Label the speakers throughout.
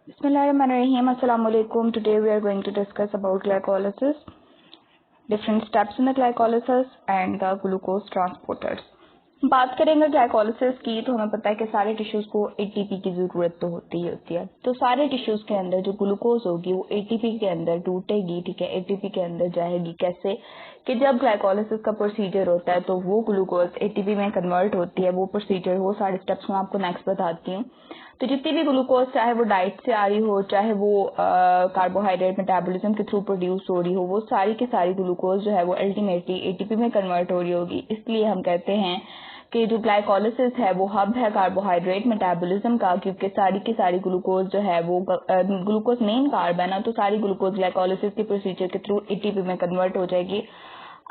Speaker 1: Bismillahirrahmanirrahim. Assalamu alaikum. Today we are going to discuss about glycolysis, different steps in the glycolysis and the glucose transporters. बात करेंगे glycolysis की तो हमें पता है कि सारे टिश्यूज को एटीपी की जरूरत तो होती ही होती है। तो सारे टिश्यूज के अंदर जो ग्लूकोज होगी वो एटीपी के अंदर टूटेगी, ठीक है, एटीपी के अंदर जाएगी। कैसे कि जब ग्लाइकोलिसिस का प्रोसीजर होता है तो वो ग्लूकोज एटीपी में कन्वर्ट होती है। वो प्रोसीजर, वो सारे स्टेप्स मैं आपको नेक्स्ट बताती हूँ। तो जितनी भी ग्लूकोज, चाहे वो डाइट से आ रही हो, चाहे वो कार्बोहाइड्रेट मेटाबॉलिज्म के थ्रू प्रोड्यूस हो रही हो, वो सारी की सारी ग्लूकोज जो है वो अल्टीमेटली एटीपी में कन्वर्ट हो रही होगी। इसलिए हम कहते हैं कि जो ग्लाइकोलिसिस है वो हब है कार्बोहाइड्रेट मेटाबॉलिज्म का, क्योंकि सारी की सारी ग्लूकोज जो है वो ग्लूकोज मेन कार्ब है ना, तो सारी ग्लूकोज ग्लाइकोलिसिस के प्रोसीजर के थ्रू एटीपी में कन्वर्ट हो जाएगी।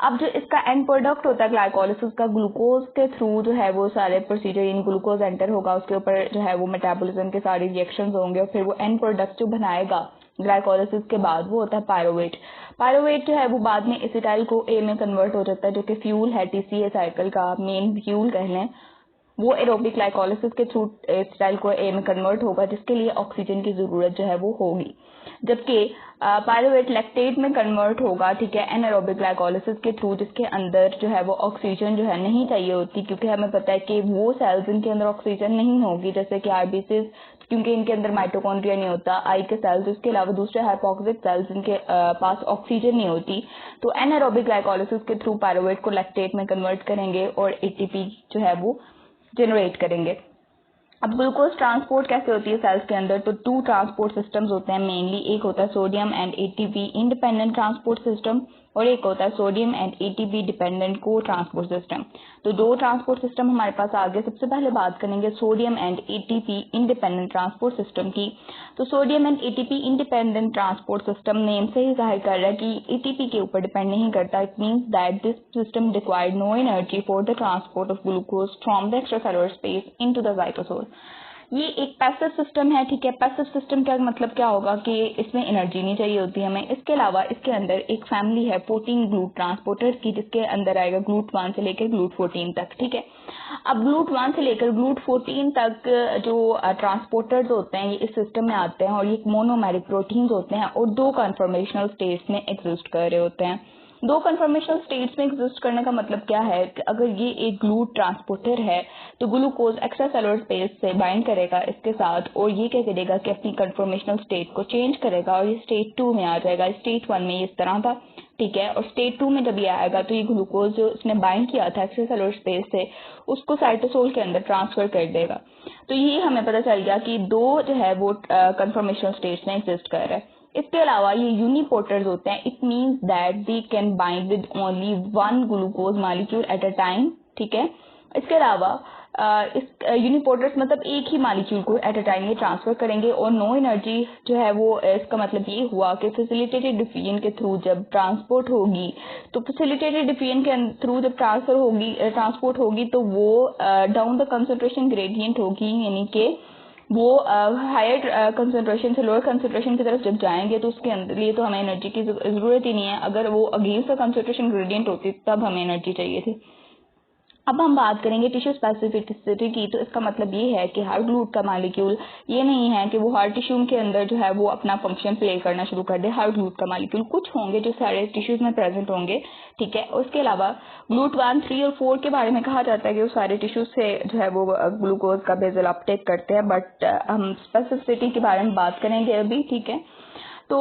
Speaker 1: अब जो इसका एंड प्रोडक्ट होता है ग्लाइकोलिसिस का, ग्लूकोज के थ्रू जो है वो सारे प्रोसीजर, यानी ग्लूकोज एंटर होगा, उसके ऊपर जो है वो मेटाबॉलिज्म के सारे रिएक्शंस होंगे और फिर वो एंड प्रोडक्ट जो बनाएगा ग्लाइकोलिसिस के बाद वो होता है पायरुवेट। पायरुवेट जो है वो बाद में एसिटाइल को ए में कन्वर्ट हो जाता है, जो कि फ्यूल है, टीसीए साइकिल का मेन फ्यूल कह लें। वो एरोबिक ग्लाइकोलिसिस के थ्रू एसिटाइल को ए में कन्वर्ट होगा, जिसके लिए ऑक्सीजन की जरूरत जो है वो होगी। जबकि पायरुवेट लैक्टेट में कन्वर्ट होगा, ठीक है, एनारोबिक ग्लाइकोलिसिस के थ्रू, जिसके अंदर जो है वो ऑक्सीजन जो है नहीं चाहिए होती, क्योंकि हमें पता है कि वो सेल्स इनके अंदर ऑक्सीजन नहीं होगी, जैसे कि आरबीसीज, क्योंकि इनके अंदर माइटोकॉन्ड्रिया नहीं होता, आई के सेल्स, इसके अलावा दूसरे हाइपोक्सिक सेल्स इनके पास ऑक्सीजन नहीं होती। तो एनारोबिक ग्लाइकोलिसिस के थ्रू पायरुवेट को लैक्टेट में कन्वर्ट करेंगे और एटीपी जो है वो जनरेट करेंगे। अब ग्लूकोज ट्रांसपोर्ट कैसे होती है सेल्स के अंदर, तो 2 ट्रांसपोर्ट सिस्टम्स होते हैं मेनली। एक होता है sodium and ATP independent transport system और एक होता है sodium and ATP dependent co transport system. तो 2 ट्रांसपोर्ट सिस्टम हमारे पास आगे। सबसे पहले बात करेंगे sodium and ATP independent transport system की। तो sodium and ATP independent transport system name से ही जाहिर कर रहा है कि एटीपी के ऊपर डिपेंड नहीं करता। It means that this system required no energy for the transport of glucose from the extracellular space into the cytosol. ये एक पैसिव सिस्टम है, ठीक है। पैसिव सिस्टम का मतलब क्या होगा कि इसमें एनर्जी नहीं चाहिए होती हमें। इसके अलावा इसके अंदर एक फैमिली है 14 ग्लूट ट्रांसपोर्टर की, जिसके अंदर आएगा ग्लूट 1 से लेकर ग्लूट 14 तक, ठीक है। अब ग्लूट 1 से लेकर ग्लूट 14 तक जो ट्रांसपोर्टर्स होते हैं ये इस सिस्टम में आते हैं और ये मोनोमेरिक प्रोटीन्स होते हैं और 2 कन्फर्मेशनल स्टेट्स में एग्जिस्ट कर रहे होते हैं। 2 कन्फर्मेशनल स्टेट्स में एग्जिस्ट करने का मतलब क्या है कि अगर ये एक ग्लूट ट्रांसपोर्टर है तो ग्लूकोज एक्स्ट्रा सेलुलर स्पेस से बाइंड करेगा इसके साथ और ये क्या करेगा कि अपनी कन्फर्मेशनल स्टेट को चेंज करेगा और ये स्टेट 2 में आ जाएगा। स्टेट 1 में ये इस तरह था, ठीक है, और स्टेट 2 में जब ये आएगा तो ये ग्लूकोज जो इसने बाइंड किया था एक्स्ट्रा सेलुलर स्पेस से उसको साइटोसोल के अंदर ट्रांसफर कर देगा। तो ये हमें पता चल गया कि 2 जो है वो कन्फर्मेशनल स्टेट्स में एग्जिस्ट कर रहा है। इसके अलावा ये यूनिपोर्टर्स होते हैं। It means that they can bind with only 1 glucose molecule at a time, ठीक है। इसके अलावा इस यूनिपोर्टर्स मतलब एक ही मॉलिक्यूल को एट अ टाइम ये ट्रांसफर करेंगे और नो एनर्जी जो है वो, इसका मतलब ये हुआ कि फैसिलिटेटेड डिफिजन के थ्रू जब ट्रांसपोर्ट होगी, तो फैसिलिटेटेड डिफिजन के थ्रू जब ट्रांसपोर्ट होगी तो वो डाउन द कंसंट्रेशन ग्रेडियंट होगी, यानी कि वो हायर कंसंट्रेशन से लोअर कंसंट्रेशन की तरफ जब जाएंगे तो उसके लिए तो हमें एनर्जी की जरूरत ही नहीं है। अगर वो अगेंस्ट द कंसंट्रेशन ग्रेडियंट होती तब हमें एनर्जी चाहिए थी। अब हम बात करेंगे टिश्यू स्पेसिफिसिटी की। तो इसका मतलब ये है कि हर ग्लूट का मॉलिक्यूल ये नहीं है कि वो हर टिश्यू के अंदर जो है वो अपना फंक्शन प्ले करना शुरू कर दे। हर ग्लूट का मॉलिक्यूल कुछ होंगे जो सारे टिश्यूज में प्रेजेंट होंगे, ठीक है। उसके अलावा ग्लूट 1, 3 और 4 के बारे में कहा जाता है कि वो सारे टिश्यूज से जो है वो ग्लूकोज का बेसल अपटेक करते हैं, बट हम स्पेसिफिसिटी के बारे में बात करेंगे अभी, ठीक है। तो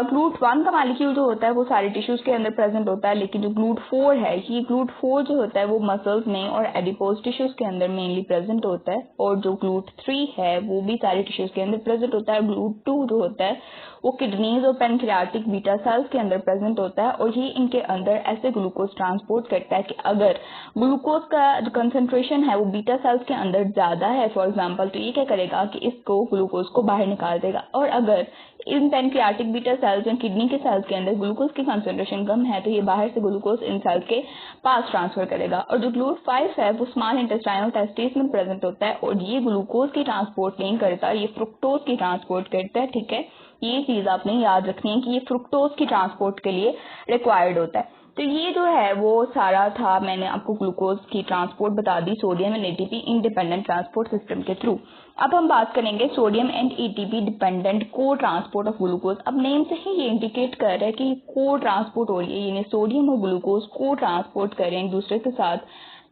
Speaker 1: ग्लूट 1 का मॉलिक्यूल जो होता है वो सारे टिश्यूज के अंदर प्रेजेंट होता है, लेकिन जो ग्लूट 4 है, ये ग्लूट 4 जो होता है वो मसल्स में और एडिपोज टिश्यूज के अंदर मेनली प्रेजेंट होता है, और जो ग्लूट 3 है वो भी सारे टिश्यूज के अंदर प्रेजेंट होता है। ग्लूट 2 जो होता है वो किडनीज और पेनक्रियाटिक बीटा सेल्स के अंदर प्रेजेंट होता है और ये इनके अंदर ऐसे ग्लूकोज ट्रांसपोर्ट करता है कि अगर ग्लूकोज का जो कंसंट्रेशन है वो बीटा सेल्स के अंदर ज्यादा है फॉर एग्जांपल, तो ये क्या करेगा कि इसको ग्लूकोज को बाहर निकाल देगा, और अगर इन पेनक्रियाटिक बीटा सेल्स या किडनी के सेल्स के अंदर ग्लूकोज की कंसंट्रेशन कम है तो ये बाहर से ग्लूकोज इन सेल्स के पास ट्रांसफर करेगा। और जो ग्लूट 5 है वो स्मॉल इंटेस्टाइनल टेस्टिस में प्रेजेंट होता है और ये ग्लूकोज की ट्रांसपोर्ट नहीं करता, ये फ्रुक्टोज की ट्रांसपोर्ट करता है, ठीक है। ये चीज आपने याद रखनी है कि ये फ्रुक्टोज की ट्रांसपोर्ट के लिए रिक्वायर्ड होता है। तो ये जो है वो सारा था, मैंने आपको ग्लूकोज की ट्रांसपोर्ट बता दी sodium and ATP independent transport system के थ्रू। अब हम बात करेंगे sodium and ATP dependent co transport of glucose. अब नेम से ही ये इंडिकेट कर रहा है कि को ट्रांसपोर्ट हो रही है, यानी सोडियम और ग्लूकोज को ट्रांसपोर्ट करें एक दूसरे के साथ।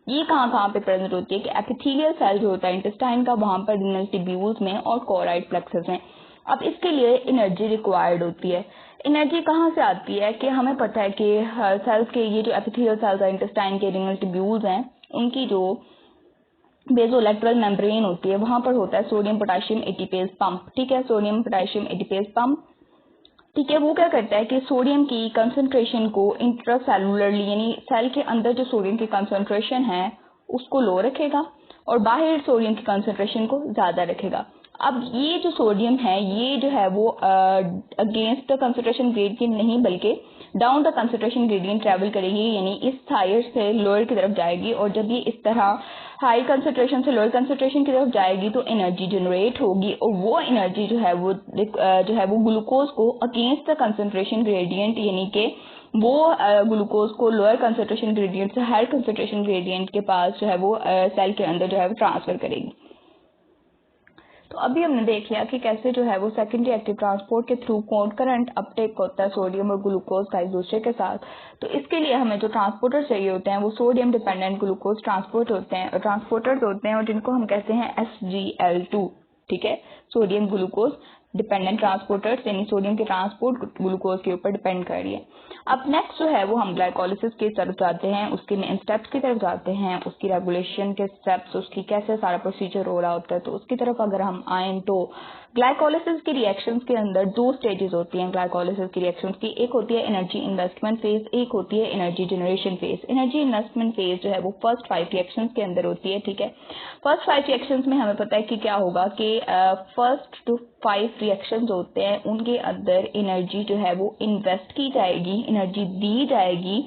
Speaker 1: ये कहाँ पे प्रेजेंट होती है कि एपिथेलियल सेल जो होता है इंटेस्टाइन का, वहां पर रिनल ट्यूब्यूल्स में और कोराइड प्लेक्सस में। अब इसके लिए एनर्जी रिक्वायर्ड होती है। एनर्जी कहाँ से आती है कि हमें पता है कि सेल्स के ये जो एपिथेलियल सेल्स है इंटेस्टाइन के, रिनल ट्यूब्यूल्स हैं, उनकी जो बेसोलैटरल मेम्ब्रेन होती है वहां पर होता है सोडियम पोटेशियम एटीपेज पंप। ठीक है, सोडियम पोटेशियम एटीपेज पंप, ठीक है, वो क्या करता है कि सोडियम की कंसंट्रेशन को इंट्रासेलुलरली, यानी सेल के अंदर जो सोडियम की कंसंट्रेशन है उसको लो रखेगा और बाहर सोडियम की कंसंट्रेशन को ज्यादा रखेगा। अब ये जो सोडियम है ये जो है वो अगेंस्ट द कंसंट्रेशन ग्रेडियंट नहीं बल्कि down the concentration gradient travel करेगी, यानी इस हायर से लोअर की तरफ जाएगी। और जब ये इस तरह हाई कंसंट्रेशन से लोअर कंसंट्रेशन की तरफ जाएगी तो एनर्जी जनरेट होगी और वो एनर्जी जो है वो ग्लूकोज को अगेंस्ट द कंसंट्रेशन ग्रेडियंट, यानी कि वो ग्लूकोज को लोअर कंसंट्रेशन ग्रेडियंट से हायर कंसंट्रेशन ग्रेडियंट के पास जो है वो सेल के अंदर जो है वो ट्रांसफर करेगी। तो अभी हमने देख लिया कि कैसे जो है वो सेकेंडरी एक्टिव ट्रांसपोर्ट के थ्रू करंट अपटेक होता है सोडियम और ग्लूकोज का एक दूसरे के साथ। तो इसके लिए हमें जो ट्रांसपोर्टर चाहिए होते हैं वो सोडियम डिपेंडेंट ग्लूकोज ट्रांसपोर्ट होते हैं, ट्रांसपोर्टर्स होते हैं, और जिनको हम कहते हैं SGL2। ठीक है, सोडियम ग्लूकोज डिपेंडेंट ट्रांसपोर्टर्स, यानी सोडियम के ट्रांसपोर्ट ग्लूकोज के ऊपर डिपेंड कर रही है। अब नेक्स्ट जो है वो हम ग्लाइकोलिसिस की तरफ जाते हैं, उसके मेन स्टेप्स की तरफ जाते हैं, उसकी रेगुलेशन के स्टेप्स, उसकी कैसे सारा प्रोसीजर हो रहा होता है। तो उसकी तरफ अगर हम आए तो ग्लाइकोलिसिस की रिएक्शंस के अंदर दो स्टेजेस होती हैं ग्लाइकोलिसिस की रिएक्शंस की। एक होती है एनर्जी इन्वेस्टमेंट फेज, एक होती है energy generation phase. Energy investment phase जो है वो फर्स्ट 5 रिएक्शंस के अंदर होती है। ठीक है, फर्स्ट 5 रिएक्शंस में हमें पता है कि क्या होगा कि फर्स्ट जो 5 रिएक्शंस होते हैं उनके अंदर एनर्जी जो है वो इन्वेस्ट की जाएगी, एनर्जी दी जाएगी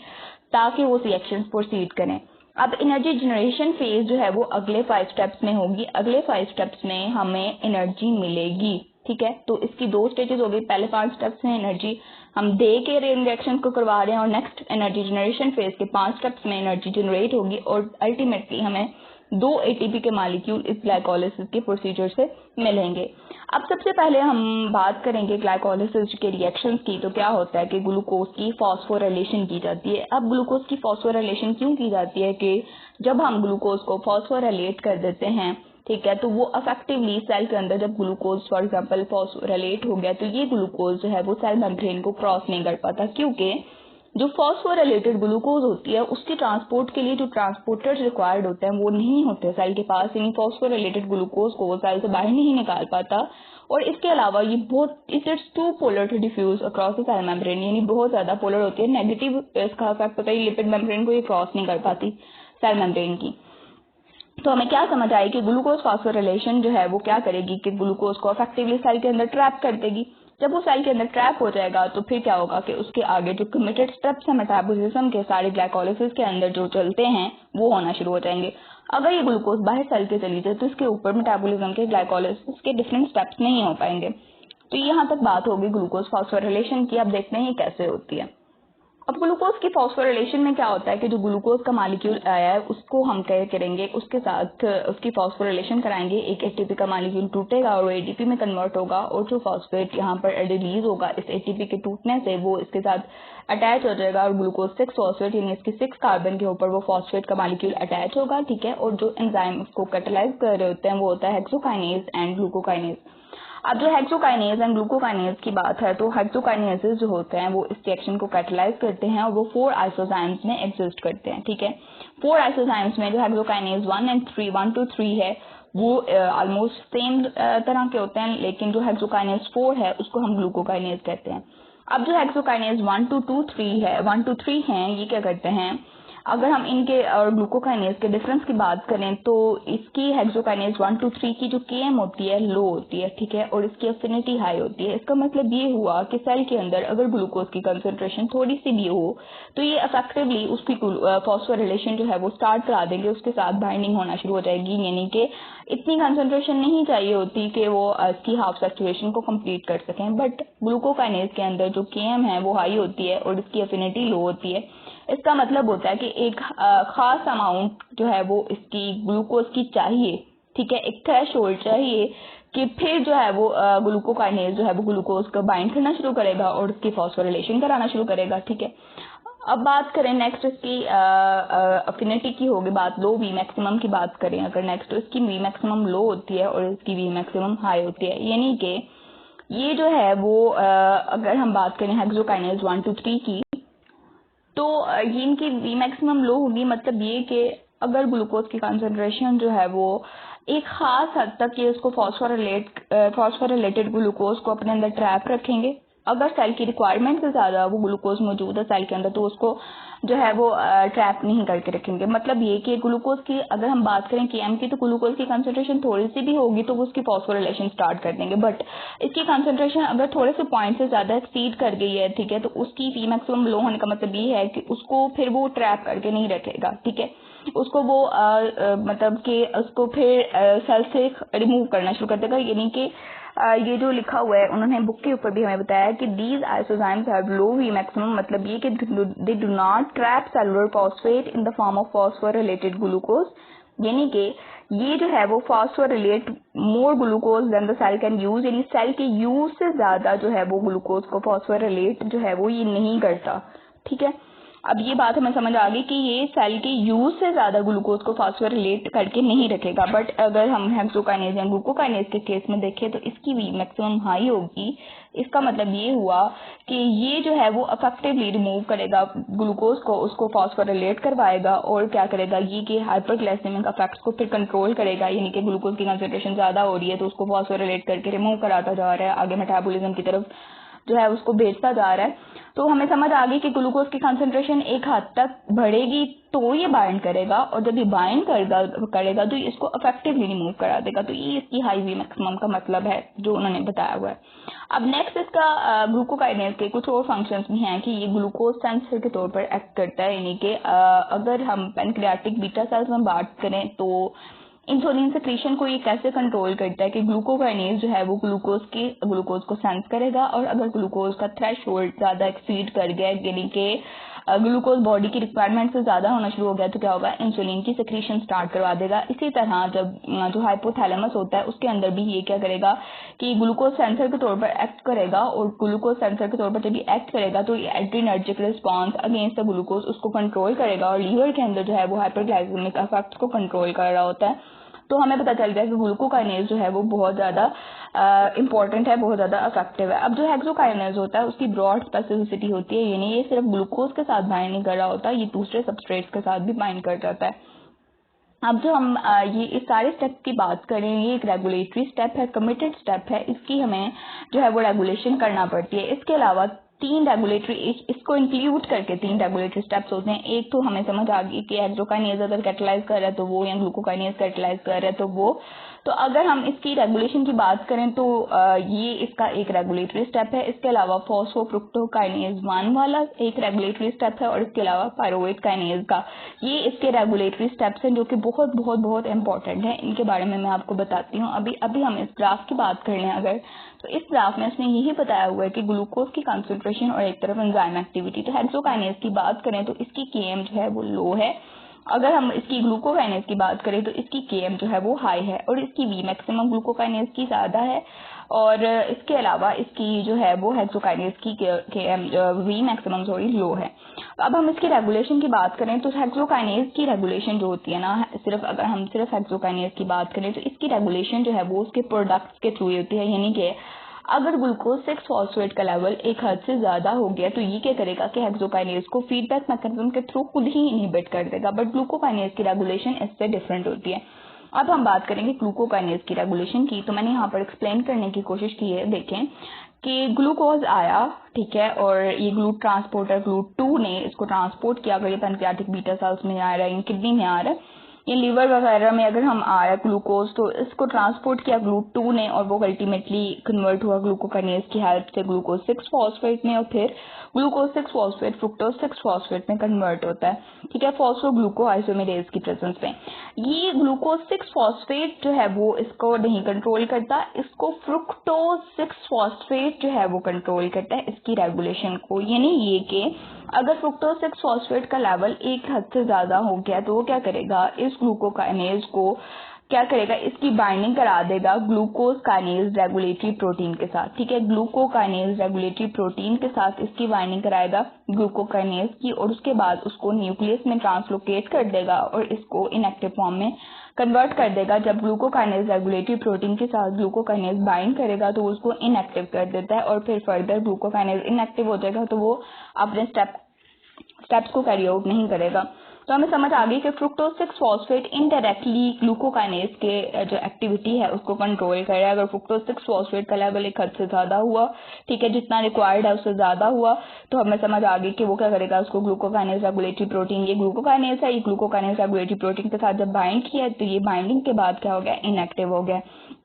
Speaker 1: ताकि वो रिएक्शंस प्रोसीड करें। अब एनर्जी जनरेशन फेज जो है वो अगले 5 स्टेप्स में होगी। अगले 5 स्टेप्स में हमें एनर्जी मिलेगी। ठीक है, तो इसकी 2 स्टेजेस हो गई। पहले 5 स्टेप्स में एनर्जी हम दे के रिएक्शन को करवा रहे हैं और नेक्स्ट एनर्जी जनरेशन फेज के 5 स्टेप्स में एनर्जी जनरेट होगी और अल्टीमेटली हमें 2 ATP के मॉलिक्यूल इस ग्लाइकोलिसिस के प्रोसीजर से मिलेंगे। अब सबसे पहले हम बात करेंगे ग्लाइकोलिसिस के रिएक्शंस की। तो क्या होता है कि ग्लूकोज की फॉस्फोराइलेशन की जाती है। अब ग्लूकोज की फॉस्फोराइलेशन क्यों की जाती है कि जब हम ग्लूकोज को फॉस्फोराइलेट कर देते हैं, ठीक है, तो वो अफेक्टिवली सेल के अंदर जब ग्लूकोज फॉर एग्जांपल फॉस्फोराइलेट हो गया तो ये ग्लूकोज जो है वो सेल मेम्ब्रेन को क्रॉस नहीं कर पाता, क्योंकि जो फॉस्फोराइलेटेड ग्लूकोज होती है उसके ट्रांसपोर्ट के लिए जो ट्रांसपोर्टर्स रिक्वायर्ड होते हैं वो नहीं होते सेल के पास, यानी फॉस्फोराइलेटेड ग्लूकोज को वो सेल से बाहर नहीं निकाल पाता। और इसके अलावा ये बहुत it's too polar to diffuse across the cell membrane, यानी बहुत ज्यादा पोलर होती है। नेगेटिव इसका इफेक्ट पता है, लिपिड मेम्ब्रेन को ये क्रॉस नहीं कर पाती सेल मेम्ब्रेन की। तो हमें क्या समझ आई कि ग्लूकोज फॉस्फोराइलेशन जो है वो क्या करेगी कि ग्लूकोज को इफेक्टिवली सेल के अंदर ट्रैप कर देगी। जब वो सेल के अंदर ट्रैप हो जाएगा तो फिर क्या होगा कि उसके आगे जो कमिटेड स्टेप्स हैं मेटाबॉलिज्म के सारे ग्लाइकोलिसिस के अंदर जो चलते हैं वो होना शुरू हो जाएंगे। अगर ये ग्लूकोज बाहर सेल के चली जाए तो इसके ऊपर मेटाबॉलिज्म के ग्लाइकोलिसिस के डिफरेंट स्टेप्स नहीं हो पाएंगे। तो यहाँ तक बात होगी ग्लूकोज फॉस्फोराइलेशन की। अब देखते हैं ये कैसे होती है। अब ग्लूकोज की फॉस्फोराइलेशन में क्या होता है कि जो ग्लूकोज का मॉलिक्यूल आया है उसको हम क्या करेंगे, उसके साथ उसकी फॉस्फोराइलेशन कराएंगे। एक एटीपी का मॉलिक्यूल टूटेगा और वो एटीपी में कन्वर्ट होगा और जो फॉस्फेट यहाँ पर रिलीज होगा इस एटीपी के टूटने से वो इसके साथ अटैच हो जाएगा और ग्लूकोज 6 फॉस्फेट यानी इसकी 6 कार्बन के ऊपर वो फॉस्फेट का मॉलिक्यूल अटैच होगा। ठीक है, और जो एंजाइम उसको कैटालाइज कर रहे होते हैं वो होता है हेक्सोकाइनेज एंड ग्लूकोकाइनेज। अब जो हेक्सोकाइनेज एंड ग्लूकोकाइनेज की बात है तो हेक्सोकाइनेजेस जो होते हैं वो इस रिएक्शन को कैटालाइज करते हैं और वो 4 आइसोजाइम्स में एग्जिस्ट करते हैं। ठीक है, 4 आइसोजाइम्स में जो हेक्सोकाइनेज 1 to 3 है वो ऑलमोस्ट सेम तरह के होते हैं, लेकिन जो हेक्सोकाइनेज 4 है उसको हम ग्लूकोकाइनेज कहते हैं। अब जो हेक्सोकाइनेज 1 to 3 हैं ये क्या करते हैं, अगर हम इनके और ग्लूकोकाइनेज के डिफरेंस की बात करें तो इसकी हेक्सोकाइनेज 1 to 3 की जो Km होती है लो होती है। ठीक है, और इसकी एफिनिटी हाई होती है। इसका मतलब ये हुआ कि सेल के अंदर अगर ग्लूकोज की कंसंट्रेशन थोड़ी सी भी हो तो ये इफेक्टिवली उसकी फॉस्फोराइलेशन जो है वो स्टार्ट करा देंगे, उसके साथ बाइंडिंग होना शुरू हो जाएगी, यानी कि इतनी कंसंट्रेशन नहीं चाहिए होती कि वो इसकी हाफ सैचुरेशन को कंप्लीट कर सकें, बट ग्लूकोकाइनेज के अंदर जो Km है वो हाई होती है और इसकी एफिनिटी लो होती है। इसका मतलब होता है कि एक खास अमाउंट जो है वो इसकी ग्लूकोज की चाहिए, ठीक है, एक थ्रेशोल्ड चाहिए कि फिर जो है वो ग्लूकोकाइनेज जो है वो ग्लूकोज को बाइंड करना शुरू करेगा और उसकी फॉस्फोरिलेशन कराना शुरू करेगा, ठीक है। अब बात करें नेक्स्ट इसकी अफिनिटी की होगी बात, लो वी मैक्सिमम की बात करें अगर नेक्स्ट, तो इसकी वी मैक्सिमम लो होती है और इसकी वी मैक्सिमम हाई होती है। यानी कि ये जो है वो अगर हम बात करें हेक्सोकाइनेज 1 to 3 की, तो ये इनकी वी मैक्सिमम लो होगी। मतलब ये कि अगर ग्लूकोज की कंसंट्रेशन जो है वो एक खास हद तक ये उसको फॉस्फोरिलेटेड ग्लूकोज को अपने अंदर ट्रैप रखेंगे। अगर सेल की रिक्वायरमेंट से ज़्यादा वो ग्लूकोज मौजूद है सेल के अंदर तो उसको जो है वो ट्रैप नहीं करके रखेंगे। मतलब ये कि ग्लूकोज की अगर हम बात करें Km की, तो ग्लूकोज की कंसंट्रेशन थोड़ी सी भी होगी तो वो उसकी फॉस्फोरिलेशन स्टार्ट कर देंगे, बट इसकी कंसंट्रेशन अगर थोड़े से पॉइंट से ज़्यादा एक्सीड कर गई है, ठीक है, तो उसकी वी मैक्सिमम लो होने का मतलब ये है कि उसको फिर वो ट्रैप करके नहीं रखेगा, ठीक है, उसको वो मतलब कि उसको फिर सेल से रिमूव करना शुरू कर देगा। यानी कि ये जो लिखा हुआ है उन्होंने बुक के ऊपर भी हमें बताया कि these isozymes have low V maximum, मतलब ये कि they do not trap cellular phosphate in the form of phosphorylated glucose. यानी कि ये जो है वो phosphorylate more glucose than the cell can use, यानी सेल के यूज से ज्यादा जो है वो ग्लूकोज को फॉस्फोरिलेट जो है वो ये नहीं करता, ठीक है। अब ये बात हमें समझ आ गई कि ये सेल के यूज से ज्यादा ग्लूकोज को फॉस्फोरिलेट करके नहीं रखेगा। बट अगर हम हेक्सोकाइनेज या ग्लूकोकाइनेज के केस में देखें तो इसकी वी मैक्सिमम हाई होगी। इसका मतलब ये हुआ कि ये जो है वो अफेक्टिवली रिमूव करेगा ग्लूकोज को, उसको फॉस्फोरिलेट करवाएगा और क्या करेगा ये कि हाइपरग्लाइसेमिक इफेक्ट्स को फिर कंट्रोल करेगा। यानी कि ग्लूकोज की कंसंट्रेशन ज्यादा हो रही है तो उसको फॉस्फोरिलेट करके रिमूव कराता जा रहा है, आगे मेटाबॉलिज्म की तरफ जो है उसको भेजता जा रहा है। तो हमें समझ आ गई कि ग्लूकोज की कंसंट्रेशन एक हद तक बढ़ेगी तो ये बाइंड करेगा और जब ये बाइंड करेगा तो ये इसको इफेक्टिवली रिमूव करा देगा। तो ये इसकी हाई वी मैक्सिमम का मतलब है जो उन्होंने बताया हुआ है। अब नेक्स्ट इसका ग्लूकोकाइनेज के कुछ और फंक्शंस भी हैं कि ये ग्लूकोज सेंसर के तौर पर एक्ट करता है। यानी कि अगर हम पैनक्रियाटिक बीटा सेल्स में बात करें तो इंसुलिन सेक्रीशन को ये कैसे कंट्रोल करता है कि ग्लूकोकाइनेज जो है वो ग्लूकोज को सेंस करेगा और अगर ग्लूकोज का थ्रेशोल्ड ज्यादा एक्सीड कर गया, यानी कि ग्लूकोज बॉडी की रिक्वायरमेंट से ज्यादा होना शुरू हो गया, तो क्या होगा, इंसुलिन की सेक्रीशन स्टार्ट करवा देगा। इसी तरह जब जो हाइपोथैलेमस होता है उसके अंदर भी ये क्या करेगा कि ग्लूकोज सेंसर के तौर पर एक्ट करेगा और ग्लूकोज सेंसर के तौर पर जब ये एक्ट करेगा तो ये adrenergic response against the glucose उसको कंट्रोल करेगा और लीवर के अंदर जो है वो हाइपरग्लाइसेमिक इफेक्ट्स को कंट्रोल कर रहा होता है। तो हमें पता चल गया कि ग्लूकोकाइनेज जो है वो बहुत ज़्यादा इंपॉर्टेंट है, बहुत ज़्यादा इफेक्टिव है। अब जो हेक्सोकाइनेज होता है उसकी ब्रॉड स्पेसिफिसिटी होती है, यानी ये सिर्फ ग्लूकोज के साथ बाइंड नहीं कर रहा होता, ये दूसरे सबस्ट्रेट्स के साथ भी बाइंड कर जाता है। अब जो हम ये इस सारे स्टेप की बात करें, ये एक रेगुलेटरी स्टेप है, कमिटेड स्टेप है, इसकी हमें जो है वो रेगुलेशन करना पड़ती है। इसके अलावा तीन रेगुलेटरी इसको इंक्लूड करके तीन रेगुलेटरी स्टेप्स होते हैं। एक तो हमें समझ आ गई कि हेक्सोकाइनेज अगर कैटलाइज कर रहा है तो वो, या ग्लूकोकाइनेज कैटलाइज कर रहा है तो वो। तो अगर हम इसकी रेगुलेशन की बात करें तो ये इसका एक रेगुलेटरी स्टेप है। इसके अलावा फॉस्फोफ्रुक्टोकाइनेज 1 वाला एक रेगुलेटरी स्टेप है और इसके अलावा पायरुवेट काइनेज का, ये इसके रेगुलेटरी स्टेप्स हैं जो कि बहुत बहुत बहुत इंपॉर्टेंट है। इनके बारे में मैं आपको बताती हूँ। अभी हम इस ग्राफ की बात कर लें अगर, तो इस ग्राफ में उसने यही बताया हुआ है कि ग्लूकोज की कंसंट्रेशन और एक तरफ एंजाइम एक्टिविटी। तो हेक्सोकाइनेज की बात करें तो इसकी Km जो है वो लो है। अगर हम इसकी ग्लूकोकाइनेज की बात करें तो इसकी Km जो है वो हाई है और इसकी वी मैक्सिमम ग्लूकोकाइनेज की ज्यादा है और इसके अलावा इसकी जो है वो हेक्सोकाइनेज की वी मैक्सिमम थोड़ी लो है। अब हम इसकी रेगुलेशन की बात करें तो हेक्सोकाइनेज की रेगुलेशन जो होती है ना, अगर हम सिर्फ हेक्सोकाइनेज की बात करें तो इसकी रेगुलेशन जो है वो उसके प्रोडक्ट्स के थ्रू होती है। यानी कि अगर ग्लूकोज 6 फॉस्फेट का लेवल एक हद से ज्यादा हो गया तो ये क्या करेगा कि हेक्सोकाइनेज को फीडबैक मैकेनिज्म के थ्रू खुद ही इनहिबिट कर देगा, बट ग्लूकोकाइनेज की रेगुलेशन इससे डिफरेंट होती है। अब हम बात करेंगे ग्लूकोकाइनेज की रेगुलेशन की, तो मैंने यहाँ पर एक्सप्लेन करने की कोशिश की है। देखें कि ग्लूकोज आया, ठीक है, और ये ग्लूट ट्रांसपोर्टर GLUT2 ने इसको ट्रांसपोर्ट किया, अगर ये पैनक्रियाटिक बीटा सेल्स में आ रहा है, किडनी में आ रहा है, ये लीवर वगैरह में अगर हम आया ग्लूकोज तो इसको ट्रांसपोर्ट किया GLUT2 ने और वो अल्टीमेटली कन्वर्ट हुआ ग्लूकोकाइनेज की हेल्प से ग्लूकोज 6 फॉस्फेट में और फिर ग्लूकोज 6 फॉस्फेट फ्रुक्टोज 6 फॉस्फेट में कन्वर्ट होता है, ठीक है, फॉस्फोग्लूको आइसोमेरेज की प्रेजेंस में। ये ग्लूकोज 6 फॉस्फेट जो है वो इसको नहीं कंट्रोल करता, इसको फ्रुक्टोज 6 फॉस्फेट जो है वो कंट्रोल करता है इसकी रेगुलेशन को। यानी ये कि अगर फ्रुक्टोज 6 फॉस्फेट का लेवल एक हद से ज्यादा हो गया तो वो क्या करेगा, इस ग्लूकोकाइनेज को क्या करेगा, इसकी बाइंडिंग करा देगा ग्लूकोज काइनेज रेगुलेटरी प्रोटीन के साथ, ठीक है, ग्लूकोकाइनेज रेगुलेटरी प्रोटीन के साथ इसकी बाइंडिंग कराएगा ग्लूकोकाइनेज की और उसके बाद उसको न्यूक्लियस में ट्रांसलोकेट कर देगा और इसको इनएक्टिव फॉर्म में कन्वर्ट कर देगा। जब ग्लूकोकाइनेज रेगुलेटरी प्रोटीन के साथ ग्लूकोकाइनेज बाइंड करेगा तो उसको इनएक्टिव कर देता है और फिर फर्दर ग्लूकोकाइनेज इनएक्टिव हो जाएगा तो वो अपने स्टेप्स को कैरी आउट नहीं करेगा। तो हमें समझ आ गई कि फ्रुक्टोज 6 फॉस्फेट इनडायरेक्टली ग्लूकोकाइनेज के जो एक्टिविटी है उसको कंट्रोल कर रहा है। अगर फ्रुक्टोज 6 फॉस्फेट का लेवल एक हद से ज्यादा हुआ, ठीक है, जितना रिक्वायर्ड है उससे ज्यादा हुआ, तो हमें समझ आ गई कि वो क्या करेगा, उसको ग्लूकोकाइनेज रेगुलेटरी प्रोटीन, ये ग्लूकोकाइनेज है, ये ग्लूकोकाइनेज रेगुलेटरी प्रोटीन के साथ जब बाइंड किया तो ये बाइंडिंग के बाद क्या हो गया, इनएक्टिव हो गया।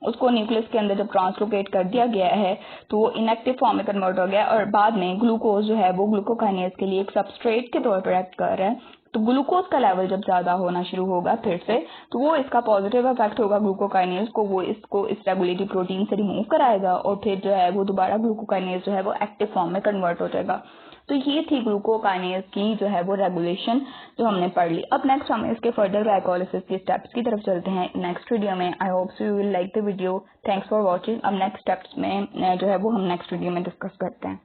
Speaker 1: उसको न्यूक्लियस के अंदर जब ट्रांसलोकेट कर दिया गया है तो वो इनएक्टिव फॉर्म में कन्वर्ट हो गया और बाद में ग्लूकोज जो है वो ग्लूकोकाइनेज के लिए एक सबस्ट्रेट के तौर पर एक्ट कर रहा है। तो ग्लूकोज का लेवल जब ज्यादा होना शुरू होगा फिर से तो वो इसका पॉजिटिव इफेक्ट होगा ग्लूकोकाइनेज को, वो इसको इस रेगुलेटरी प्रोटीन से रिमूव कराएगा और फिर जो है वो दोबारा ग्लूकोकाइनेज जो है वो एक्टिव फॉर्म में कन्वर्ट हो जाएगा। तो ये थी ग्लूकोकाइनेज की जो है वो रेगुलेशन जो हमने पढ़ ली। अब नेक्स्ट हम इसके फर्दर ग्लाइकोलाइसिस के स्टेप्स की तरफ चलते हैं नेक्स्ट वीडियो में। I hope so you will like the video. Thanks for watching. अब नेक्स्ट स्टेप्स में जो है वो हम नेक्स्ट वीडियो में डिस्कस करते हैं।